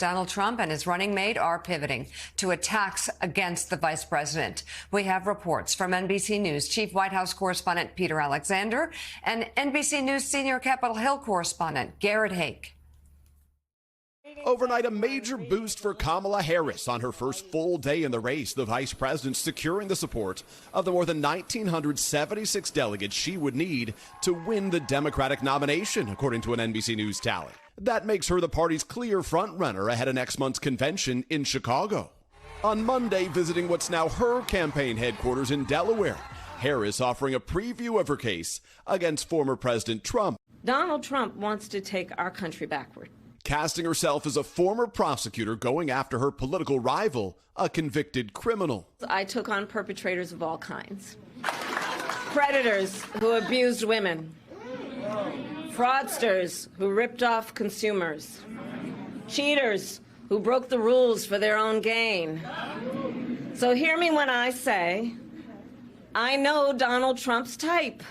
Donald Trump and his running mate are pivoting to attacks against the vice president. We have reports from NBC News Chief White House correspondent Peter Alexander and NBC News senior Capitol Hill correspondent Garrett Haake. Overnight, a major boost for Kamala Harris on her first full day in the race, the vice president securing the support of the more than 1,976 delegates she would need to win the Democratic nomination, according to an NBC News tally. That makes her the party's clear frontrunner ahead of next month's convention in Chicago. On Monday, visiting what's now her campaign headquarters in Delaware, Harris offering a preview of her case against former President Trump. Donald Trump wants to take our country backward. Casting herself as a former prosecutor going after her political rival, a convicted criminal. I took on perpetrators of all kinds. Predators who abused women. Fraudsters who ripped off consumers. Cheaters who broke the rules for their own gain. So hear me when I say, I know Donald Trump's type.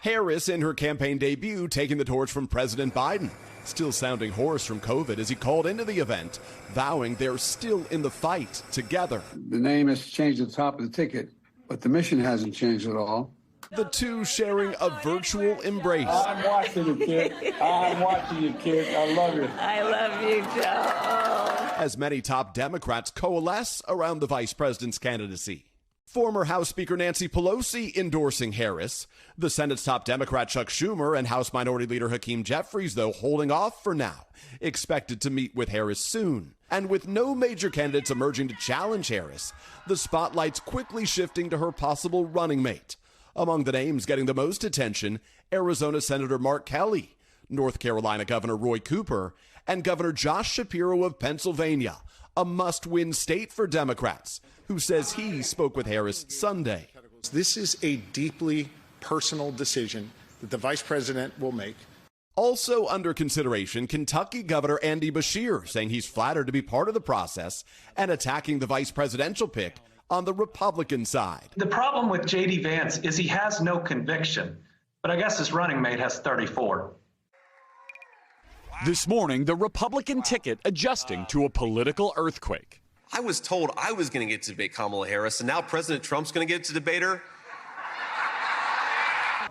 Harris, in her campaign debut, taking the torch from President Biden. Still sounding hoarse from COVID as he called into the event, vowing they're still in the fight together. The name has changed at the top of the ticket, but the mission hasn't changed at all. The two sharing a virtual embrace. I'm watching you, kid. I'm watching you, kid. I love you. I love you, Joe. As many top Democrats coalesce around the vice president's candidacy. Former House Speaker Nancy Pelosi endorsing Harris. The Senate's top Democrat Chuck Schumer and House Minority Leader Hakeem Jeffries, though, holding off for now, expected to meet with Harris soon. And with no major candidates emerging to challenge Harris, the spotlight's quickly shifting to her possible running mate. Among the names getting the most attention, Arizona Senator Mark Kelly, North Carolina Governor Roy Cooper, and Governor Josh Shapiro of Pennsylvania, a must-win state for Democrats, who says he spoke with Harris Sunday. This is a deeply personal decision that the vice president will make. Also under consideration, Kentucky Governor Andy Beshear saying he's flattered to be part of the process and attacking the vice presidential pick on the Republican side. The problem with J.D. Vance is he has no conviction, but I guess his running mate has 34. This morning, the Republican ticket adjusting to a political earthquake. I was told I was going to get to debate Kamala Harris, and now President Trump's going to get to debate her.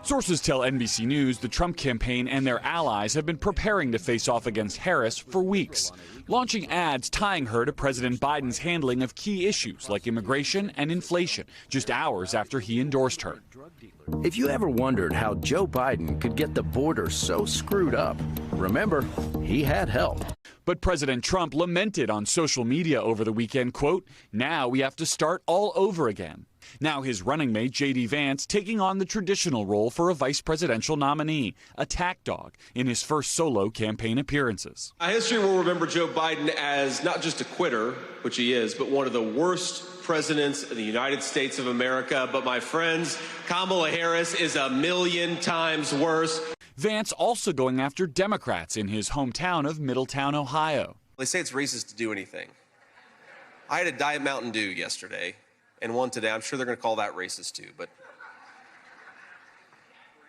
Sources tell NBC News the Trump campaign and their allies have been preparing to face off against Harris for weeks, launching ads tying her to President Biden's handling of key issues like immigration and inflation just hours after he endorsed her. If you ever wondered how Joe Biden could get the border so screwed up, remember, he had help. But President Trump lamented on social media over the weekend, quote, "Now we have to start all over again." Now his running mate, J.D. Vance, taking on the traditional role for a vice presidential nominee, attack dog, in his first solo campaign appearances. History will remember Joe Biden as not just a quitter, which he is, but one of the worst presidents in the United States of America. But my friends, Kamala Harris is a million times worse. Vance also going after Democrats in his hometown of Middletown, Ohio. They say it's racist to do anything. I had a Diet Mountain Dew yesterday and one today. I'm sure they're going to call that racist too, but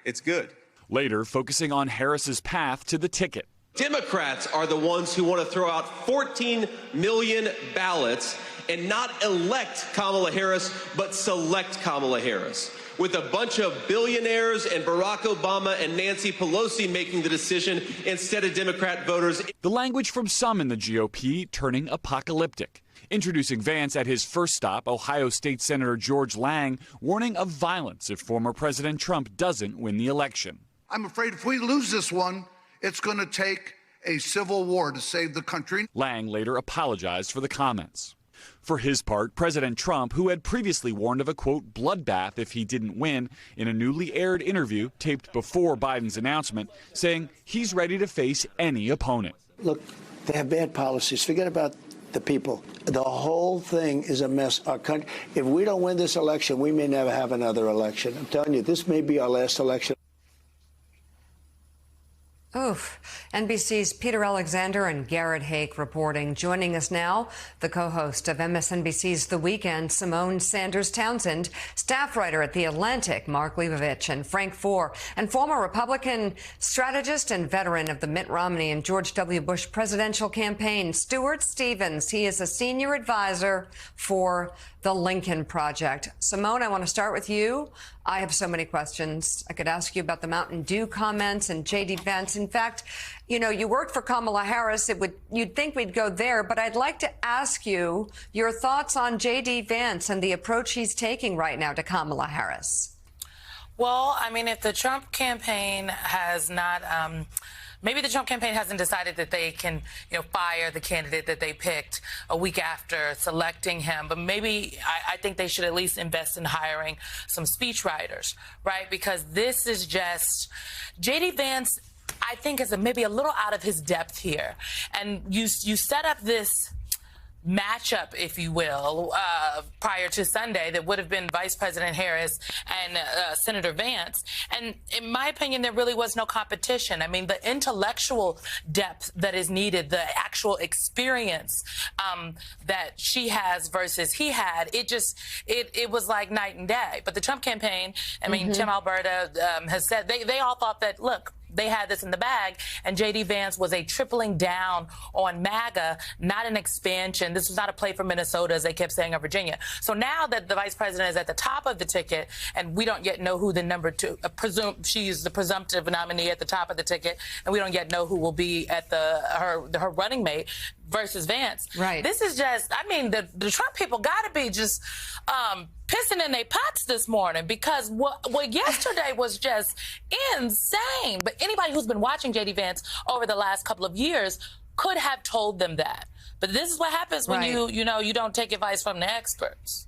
it's good. Later, focusing on Harris's path to the ticket. Democrats are the ones who want to throw out 14 million ballots and not elect Kamala Harris, but select Kamala Harris, with a bunch of billionaires and Barack Obama and Nancy Pelosi making the decision instead of Democrat voters. The language from some in the GOP turning apocalyptic. Introducing Vance at his first stop, Ohio State Senator George Lang warning of violence if former President Trump doesn't win the election. I'm afraid if we lose this one, it's going to take a civil war to save the country. Lang later apologized for the comments. For his part, President Trump, who had previously warned of a, quote, bloodbath if he didn't win, in a newly aired interview taped before Biden's announcement, saying he's ready to face any opponent. Look, they have bad policies. Forget about the people. The whole thing is a mess. Our country, if we don't win this election, we may never have another election. I'm telling you, this may be our last election. Oof. NBC's Peter Alexander and Garrett Haake reporting. Joining us now, the co-host of MSNBC's The Weekend, Symone Sanders Townsend, staff writer at The Atlantic, Mark Leibovich, and Frank Foer, and former Republican strategist and veteran of the Mitt Romney and George W. Bush presidential campaign, Stuart Stevens. He is a senior advisor for the Lincoln Project. Symone, I want to start with you. I have so many questions. I could ask you about the Mountain Dew comments and J.D. Vance. In fact, you know, you worked for Kamala Harris. You'd think we'd go there, but I'd like to ask you your thoughts on J.D. Vance and the approach he's taking right now to Kamala Harris. Well, I mean, if the Trump campaign has not, maybe the Trump campaign hasn't decided that they can, fire the candidate that they picked a week after selecting him. But maybe I think they should at least invest in hiring some speechwriters, right? Because this is just J.D. Vance, I think, is maybe a little out of his depth here. And you set up this matchup, if you will, prior to Sunday that would have been Vice President Harris and Senator Vance. And in my opinion, there really was no competition. I mean, the intellectual depth that is needed, the actual experience that she has versus he had, it was like night and day. But the Trump campaign, I mean, Tim Alberta has said they all thought that, look, they had this in the bag, and J.D. Vance was a tripling down on MAGA, not an expansion. This was not a play for Minnesota, as they kept saying, or Virginia. So now that the vice president is at the top of the ticket, and we don't yet know who the number two, she's the presumptive nominee at the top of the ticket, and we don't yet know who will be at her running mate versus Vance. Right. This is just, I mean, the Trump people got to be just pissing in their pots this morning, because what yesterday was just insane. But anybody who's been watching J.D. Vance over the last couple of years could have told them that. But this is what happens when you don't take advice from the experts.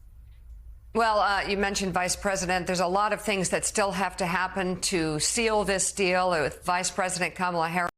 Well, you mentioned Vice President. There's a lot of things that still have to happen to seal this deal with Vice President Kamala Harris.